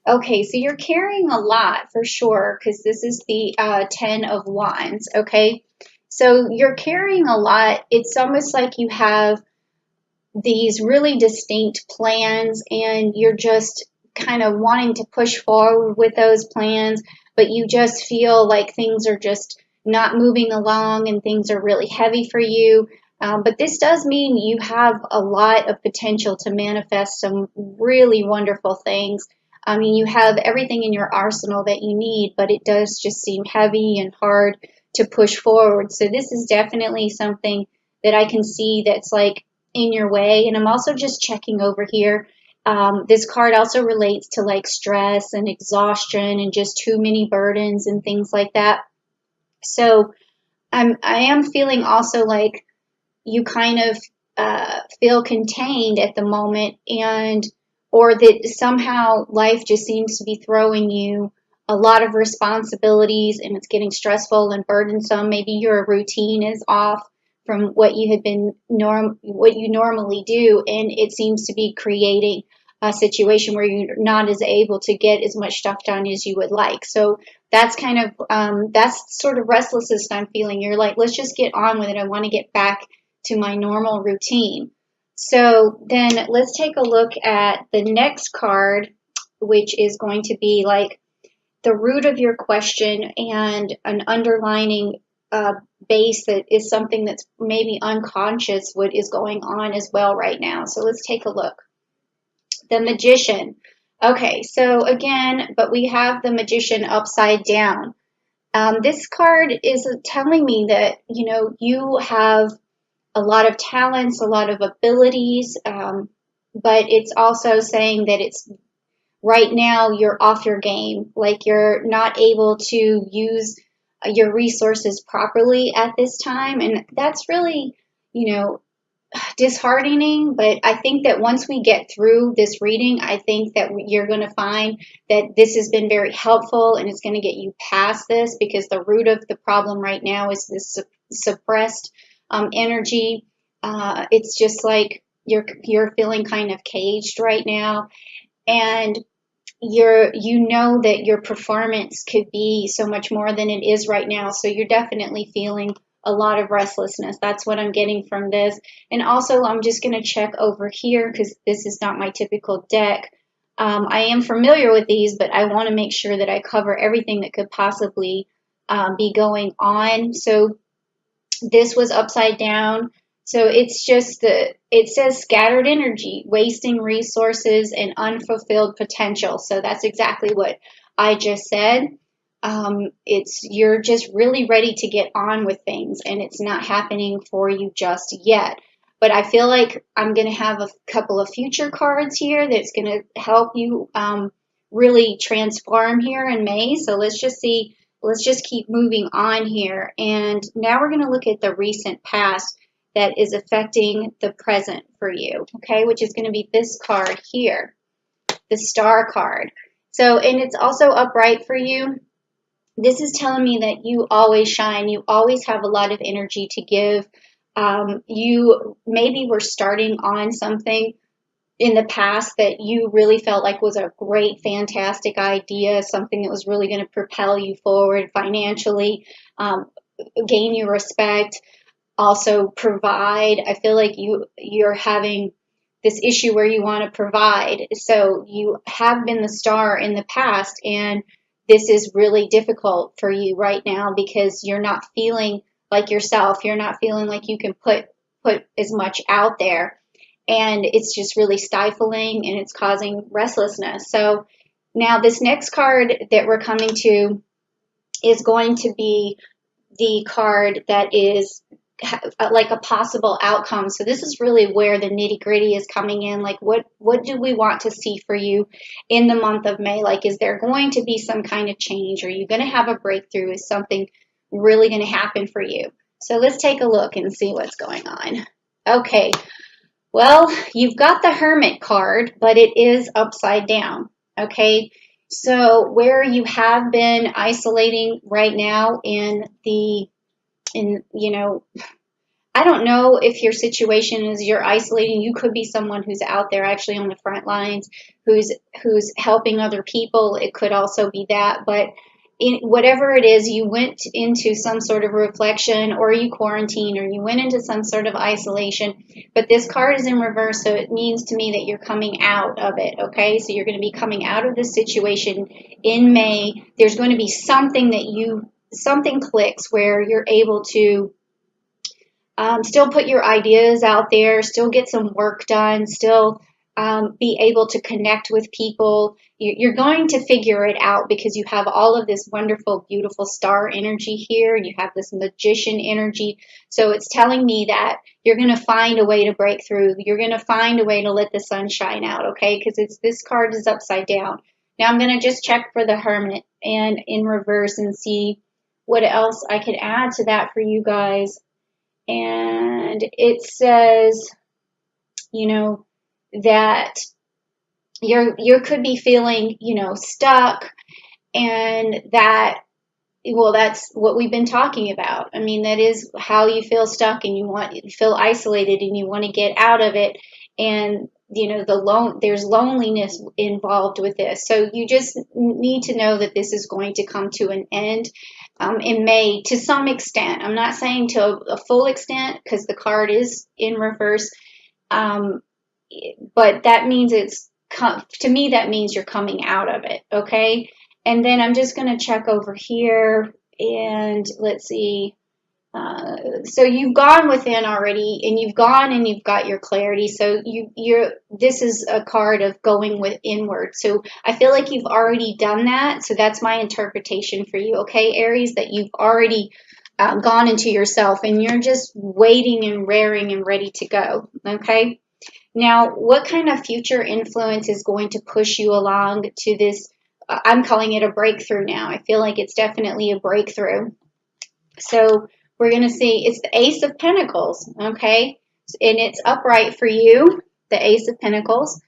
Okay, so you're carrying a lot for sure because this is the 10 of Wands. Okay, so you're carrying a lot. It's almost like you have these really distinct plans and you're just kind of wanting to push forward with those plans, but you just feel like things are just not moving along and things are really heavy for you. But this does mean you have a lot of potential to manifest some really wonderful things. I mean, you have everything in your arsenal that you need, but it does just seem heavy and hard to push forward. So this is definitely something that I can see that's like in your way. And I'm also just checking over here. This card also relates to like stress and exhaustion and just too many burdens and things like that. So I am feeling also like you kind of feel contained at the moment, and or that somehow life just seems to be throwing you a lot of responsibilities and it's getting stressful and burdensome. Maybe your routine is off from what you had been what you normally do, and it seems to be creating a situation where you're not as able to get as much stuff done as you would like. So that's kind of that's sort of restlessness I'm feeling. You're like, let's just get on with it. I want to get back to my normal routine. So then let's take a look at the next card, which is going to be like the root of your question and an underlining base that is something that's maybe unconscious what is going on as well right now. So let's take a look. The Magician. Okay, so again, but we have the Magician upside down. This card is telling me that, you know, you have a lot of talents, a lot of abilities, but it's also saying that it's right now you're off your game, like you're not able to use your resources properly at this time, and that's really, you know, disheartening. But I think that once we get through this reading, I think that you're going to find that this has been very helpful and it's going to get you past this, because the root of the problem right now is this suppressed energy. It's just like you're feeling kind of caged right now, and you know that your performance could be so much more than it is right now. So you're definitely feeling a lot of restlessness. That's what I'm getting from this. And also, I'm just going to check over here because this is not my typical deck. I am familiar with these, but I want to make sure that I cover everything that could possibly be going on. So this was upside down. So it's just it says scattered energy, wasting resources, and unfulfilled potential. So that's exactly what I just said. It's you're just really ready to get on with things, and it's not happening for you just yet. But I feel like I'm going to have a couple of future cards here that's going to help you really transform here in May. So let's just see. Let's just keep moving on here. And now we're going to look at the recent past that is affecting the present for you, okay, which is going to be this card here, the Star card. So, and it's also upright for you. This is telling me that you always shine. You always have a lot of energy to give. You maybe were starting on something in the past that you really felt like was a great, fantastic idea, something that was really going to propel you forward financially, gain you respect, also provide. I feel like you're having this issue where you want to provide. So you have been the star in the past, and this is really difficult for you right now because you're not feeling like yourself. You're not feeling like you can put as much out there, and it's just really stifling and it's causing restlessness. So now this next card that we're coming to is going to be the card that is like a possible outcome. So this is really where the nitty gritty is coming in. Like what do we want to see for you in the month of May? Like, is there going to be some kind of change? Are you going to have a breakthrough? Is something really going to happen for you? So let's take a look and see what's going on. Okay, well, you've got the Hermit card, but it is upside down. Okay, so where you have been isolating right now in you know, I don't know if your situation is you're isolating. You could be someone who's out there actually on the front lines, who's helping other people. It could also be that, but whatever it is, you went into some sort of reflection, or you quarantined, or you went into some sort of isolation. But this card is in reverse, so it means to me that you're coming out of it. Okay, so you're going to be coming out of this situation in May. There's going to be something clicks where you're able to still put your ideas out there, still get some work done, still be able to connect with people. You're going to figure it out because you have all of this wonderful, beautiful star energy here, and you have this magician energy. So it's telling me that you're going to find a way to break through. You're going to find a way to let the sun shine out, okay? Because this card is upside down. Now I'm going to just check for the Hermit and in reverse and see what else I could add to that for you guys. And it says, that you could be feeling, stuck, and that's what we've been talking about. I mean, that is how you feel stuck, and you feel isolated, and you want to get out of it. And there's loneliness involved with this. So you just need to know that this is going to come to an end in May to some extent. I'm not saying to a full extent because the card is in reverse. But that means to me, that means you're coming out of it. Okay. And then I'm just going to check over here and let's see. So you've gone within already, and you've gone and you've got your clarity. So this is a card of going inward. So I feel like you've already done that. So that's my interpretation for you. Okay, Aries, that you've already gone into yourself, and you're just waiting and raring and ready to go. Okay. Now, what kind of future influence is going to push you along to this? I'm calling it a breakthrough now. I feel like it's definitely a breakthrough. So we're going to see, it's the Ace of Pentacles, okay? And it's upright for you, the Ace of Pentacles.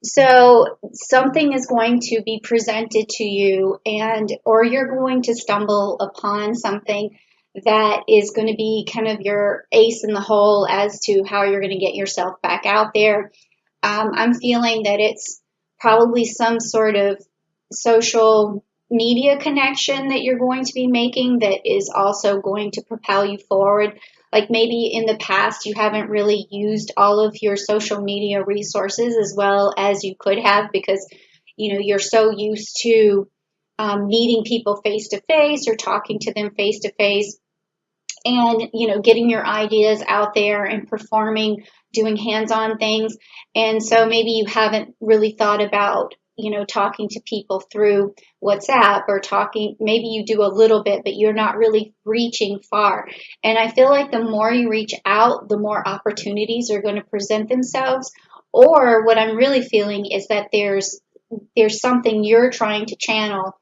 So something is going to be presented to you, or you're going to stumble upon something that is going to be kind of your ace in the hole as to how you're going to get yourself back out there. I'm feeling that it's probably some sort of social media connection that you're going to be making that is also going to propel you forward. Like maybe in the past you haven't really used all of your social media resources as well as you could have because you're so used to meeting people face to face or talking to them face to face, and getting your ideas out there and performing, doing hands-on things. And so maybe you haven't really thought about talking to people through WhatsApp, or maybe you do a little bit, but you're not really reaching far. And I feel like the more you reach out, the more opportunities are going to present themselves. Or what I'm really feeling is that there's something you're trying to channel.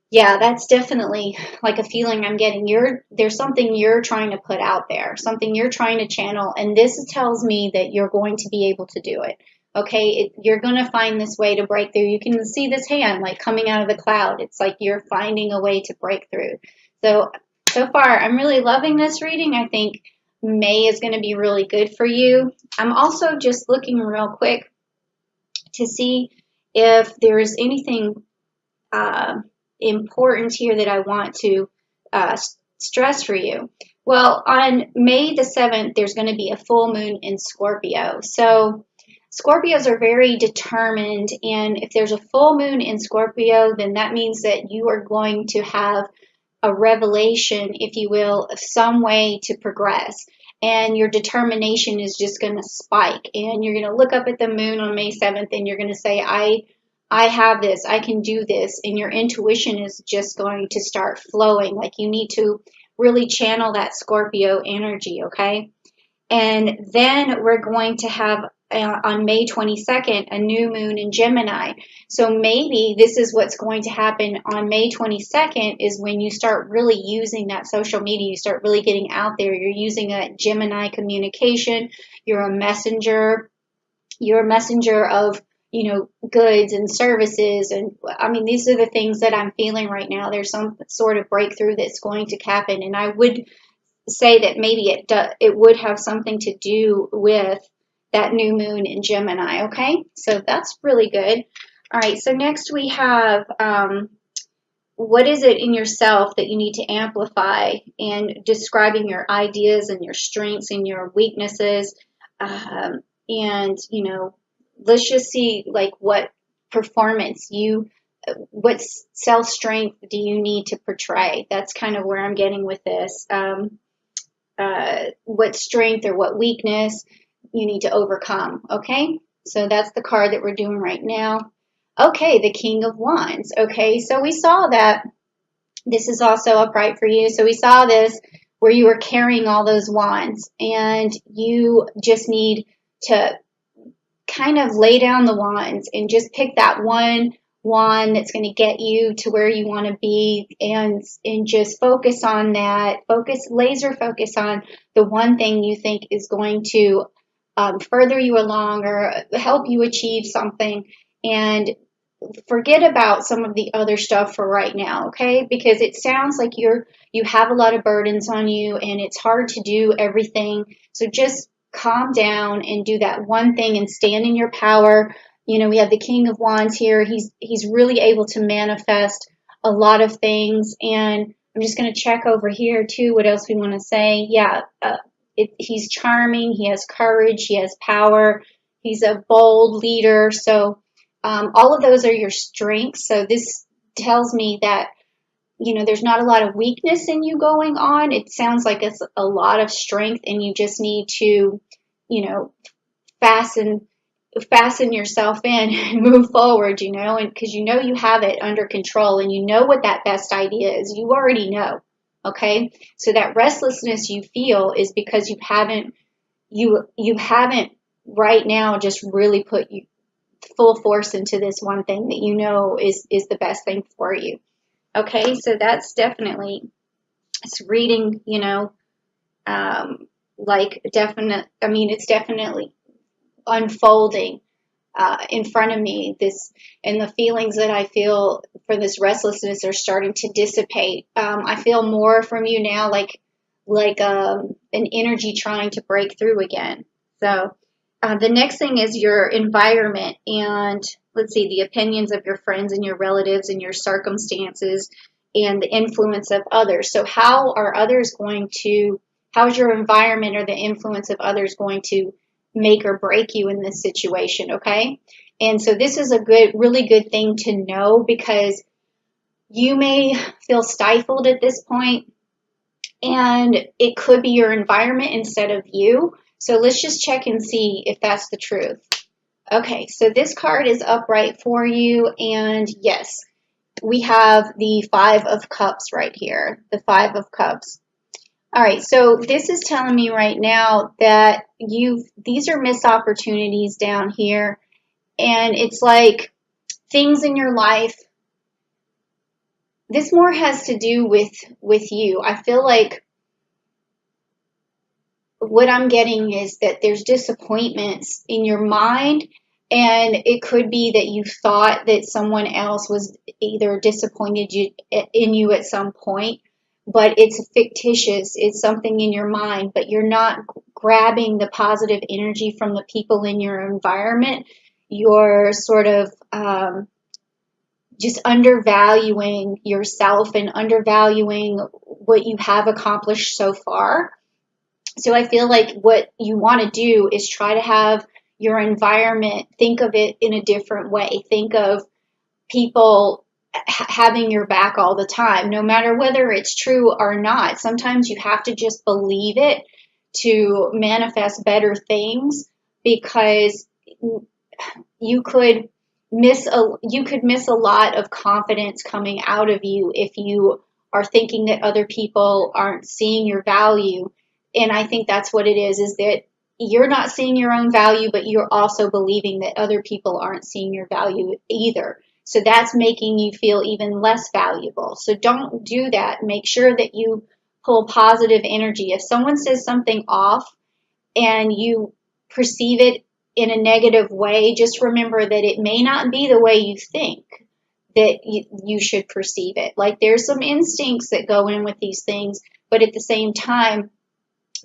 Yeah, that's definitely like a feeling I'm getting. There's something you're trying to put out there, something you're trying to channel, and this tells me that you're going to be able to do it. Okay, you're going to find this way to break through. You can see this hand like coming out of the cloud. It's like you're finding a way to break through. So far, I'm really loving this reading. I think May is going to be really good for you. I'm also just looking real quick to see if there's anything important here that I want to stress for you. Well, on May the 7th, there's going to be a full moon in Scorpio. So Scorpios are very determined, and if there's a full moon in Scorpio, then that means that you are going to have a revelation, if you will, of some way to progress. And your determination is just going to spike. And you're going to look up at the moon on May 7th, and you're going to say, I have this, I can do this. And your intuition is just going to start flowing. Like you need to really channel that Scorpio energy, okay? And then we're going to have on May 22nd, a new moon in Gemini. So maybe this is what's going to happen on May 22nd is when you start really using that social media, you start really getting out there. You're using that Gemini communication. You're a messenger. You're a messenger of goods and services. And I mean, these are the things that I'm feeling right now. There's some sort of breakthrough that's going to happen. And I would say that maybe it would have something to do with that new moon in Gemini, okay? So that's really good. All right, so next we have what is it in yourself that you need to amplify, and describing your ideas and your strengths and your weaknesses. And, let's just see like what performance what self strength do you need to portray? That's kind of where I'm getting with this. What strength or what weakness you need to overcome. Okay, so that's the card that we're doing right now. Okay, the King of Wands. Okay, so we saw that this is also upright for you. So we saw this where you were carrying all those wands, and you just need to kind of lay down the wands and just pick that one wand that's going to get you to where you want to be, and just focus on that. Laser focus on the one thing you think is going to further you along or help you achieve something, and forget about some of the other stuff for right now, okay? Because it sounds like you have a lot of burdens on you and it's hard to do everything. So just calm down and do that one thing and stand in your power. We have the King of Wands here. He's really able to manifest a lot of things. And I'm just going to check over here too what else we want to say. Yeah, he's charming, he has courage, he has power, he's a bold leader. So all of those are your strengths. So this tells me that, there's not a lot of weakness in you going on. It sounds like it's a lot of strength, and you just need to, fasten yourself in and move forward, and because you have it under control, and you know what that best idea is. You already know. Okay. So that restlessness you feel is because you haven't right now just really put you full force into this one thing that is the best thing for you. Okay, so that's definitely, it's reading, it's definitely unfolding in front of me. And the feelings that I feel for this restlessness are starting to dissipate. I feel more from you now, like an energy trying to break through again. So the next thing is your environment, and let's see, the opinions of your friends and your relatives and your circumstances and the influence of others. So how's your environment or the influence of others going to make or break you in this situation, okay? And so this is a really good thing to know, because you may feel stifled at this point, and it could be your environment instead of you. So let's just check and see if that's the truth. Okay, so this card is upright for you, and yes, we have the Five of Cups right here, the Five of Cups. All right, so this is telling me right now that these are missed opportunities down here, and it's like things in your life. This more has to do with you. I feel like what I'm getting is that there's disappointments in your mind, and it could be that you thought that someone else was either disappointed in you at some point, but it's fictitious. It's something in your mind, but you're not grabbing the positive energy from the people in your environment. You're sort of just undervaluing yourself and undervaluing what you have accomplished so far. So I feel like what you want to do is try to have your environment, think of it in a different way. Think of people having your back all the time, no matter whether it's true or not. Sometimes you have to just believe it to manifest better things, because you could miss a lot of confidence coming out of you if you are thinking that other people aren't seeing your value. And I think that's what it is that you're not seeing your own value, but you're also believing that other people aren't seeing your value either. So that's making you feel even less valuable. So don't do that. Make sure that you pull positive energy. If someone says something off and you perceive it in a negative way, just remember that it may not be the way you think that you should perceive it. Like, there's some instincts that go in with these things, but at the same time,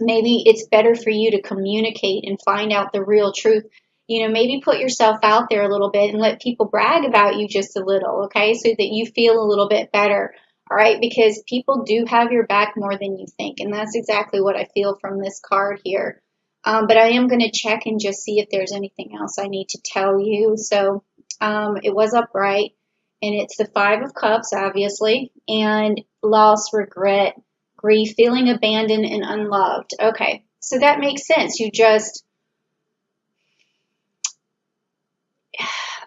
maybe it's better for you to communicate and find out the real truth. Maybe put yourself out there a little bit and let people brag about you just a little, okay? So that you feel a little bit better, all right? Because people do have your back more than you think. And that's exactly what I feel from this card here. But I am going to check and just see if there's anything else I need to tell you. So it was upright, and it's the Five of Cups, obviously, and loss, regret, grief, feeling abandoned and unloved. Okay, so that makes sense.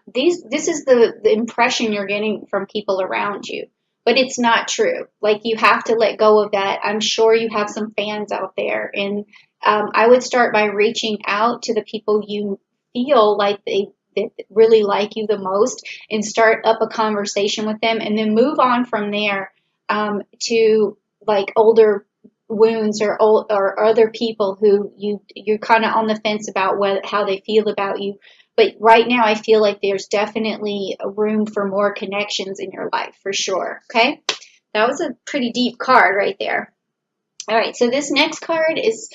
This is the impression you're getting from people around you, but it's not true. Like, you have to let go of that. I'm sure you have some fans out there, and I would start by reaching out to the people you feel like they that really like you the most, and start up a conversation with them, and then move on from there to like older wounds, or other people who you're kind of on the fence about how they feel about you. But right now, I feel like there's definitely a room for more connections in your life, for sure. Okay, that was a pretty deep card right there. All right, so this next card is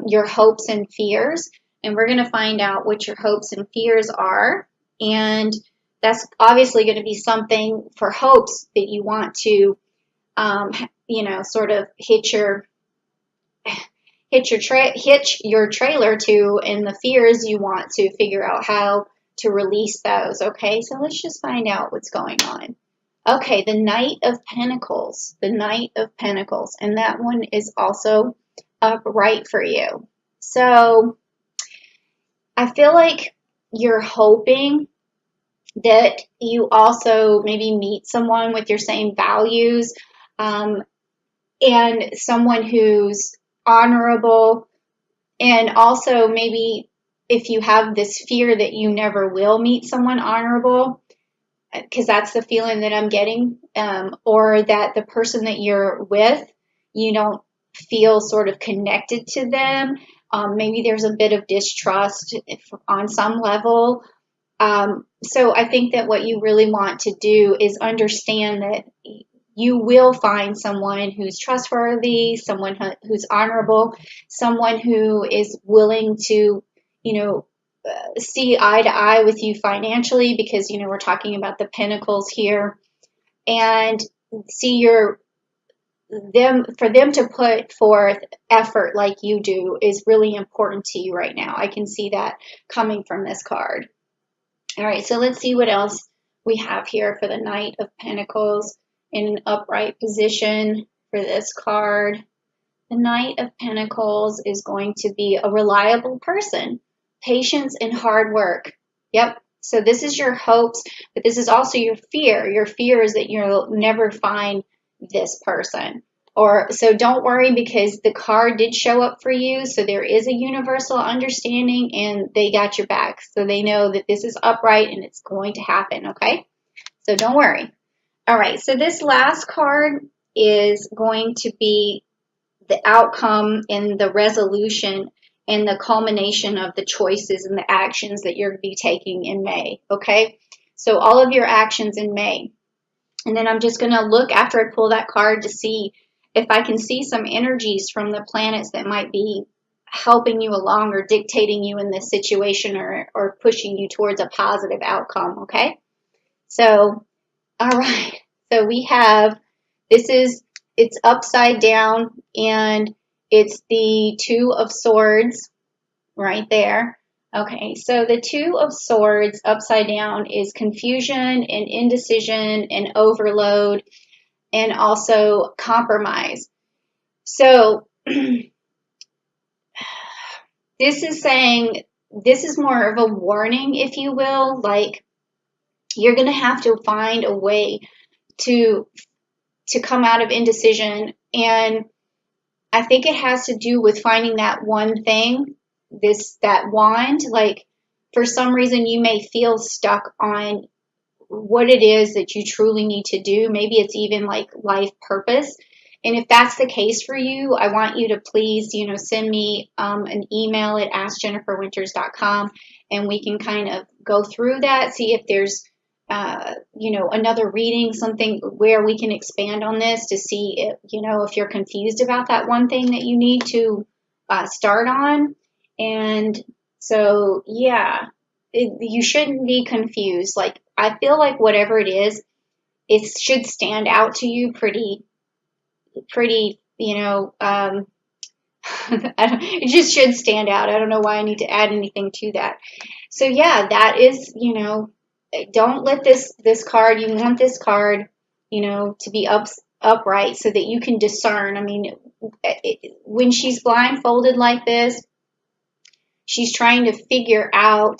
your hopes and fears, and we're going to find out what your hopes and fears are. And that's obviously going to be something for hopes that you want to, sort of hitch your trailer to, and the fears you want to figure out how to release those. Okay, so let's just find out what's going on. Okay, the Knight of Pentacles, the Knight of Pentacles, and that one is also upright for you. So I feel like you're hoping that you also maybe meet someone with your same values, and someone who's honorable. And also, maybe if you have this fear that you never will meet someone honorable, because that's the feeling that I'm getting, or that the person that you're with, you don't feel sort of connected to them. Maybe there's a bit of distrust on some level. So I think that what you really want to do is understand that you will find someone who's trustworthy, someone who's honorable, someone who is willing to, see eye to eye with you financially, because, we're talking about the pentacles here, and see for them to put forth effort like you do is really important to you right now. I can see that coming from this card. All right, so let's see what else we have here for the Knight of Pentacles in an upright position for this card. The Knight of Pentacles is going to be a reliable person, patience and hard work. Yep. So this is your hopes, but this is also your fear. Your fear is that you'll never find this person. So don't worry, because the card did show up for you. So there is a universal understanding, and they got your back. So they know that this is upright and it's going to happen. Okay. So don't worry. All right. So this last card is going to be the outcome and the resolution and the culmination of the choices and the actions that you're going to be taking in May. Okay. So all of your actions in May. And then I'm just going to look after I pull that card to see if I can see some energies from the planets that might be helping you along or dictating you in this situation, or pushing you towards a positive outcome. Okay. So, all right. So we have, it's upside down, and it's the Two of Swords right there. Okay, so the Two of Swords upside down is confusion and indecision and overload, and also compromise. So this is saying, this is more of a warning, if you will. Like, you're going to have to find a way to come out of indecision. And I think it has to do with finding that one thing, that wand. Like, for some reason, you may feel stuck on what it is that you truly need to do. Maybe it's even like life purpose. And if that's the case for you, I want you to please, send me an email at askjenniferwinters.com, and we can kind of go through that, see if there's another reading, something where we can expand on this to see if you're confused about that one thing that you need to start on. And so, yeah, you shouldn't be confused. Like, I feel like whatever it is, it should stand out to you pretty, it just should stand out. I don't know why I need to add anything to that. So yeah, that is, don't let this card, you want this card, to be upright so that you can discern. I mean, when she's blindfolded like this, she's trying to figure out,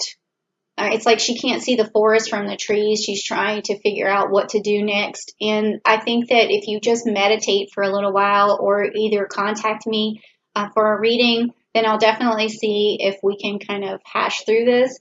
it's like she can't see the forest from the trees. She's trying to figure out what to do next. And I think that if you just meditate for a little while or either contact me for a reading, then I'll definitely see if we can kind of hash through this.